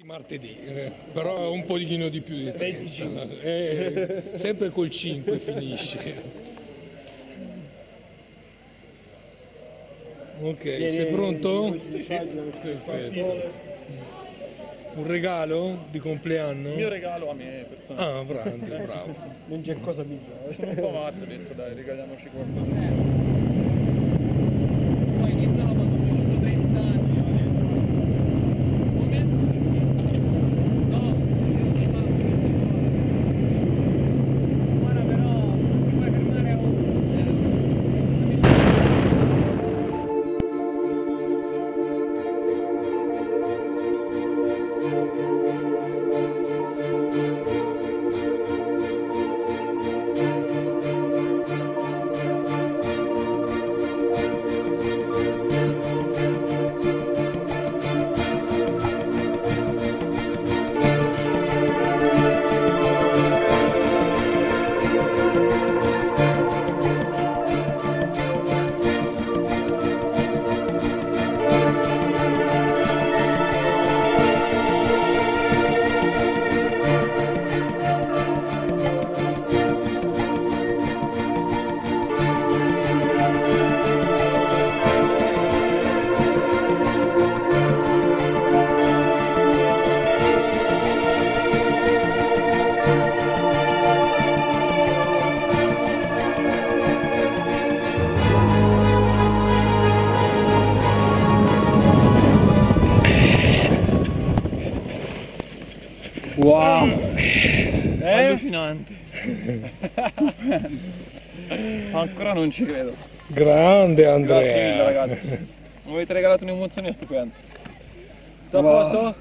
Martedì, però un pochino di più di 30. Sempre col 5 finisce. Ok, sei pronto? Perfetto. Un regalo di compleanno? Il mio regalo a me personale. Ah, bravo, bravo. Non c'è cosa migliore. Sono un po' matto, ho detto dai, regaliamoci qualcosa. Poi inizia la quando ho 130 anni, ho detto. Come? No, io ci vado. Ora però, ti puoi fermare a Wow! allucinante. Ancora non ci credo. Grande Grazie mille Andrea. ragazzi. Mi avete regalato un'emozione stupenda. Tutto a Wow. posto?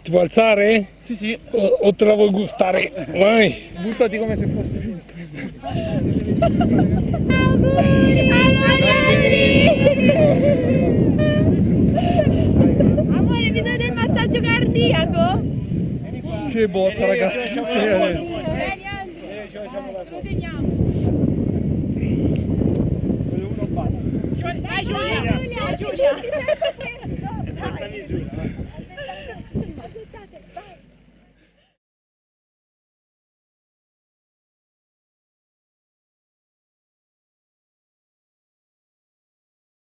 Ti vuoi alzare? Sì sì. O te la vuoi gustare? Vai! Buttati come se fossi Amore, bisogna del massaggio cardiaco? Che botta ragazzi. Vieni Andy, lo teniamo. Vai Giulia, vai Giulia.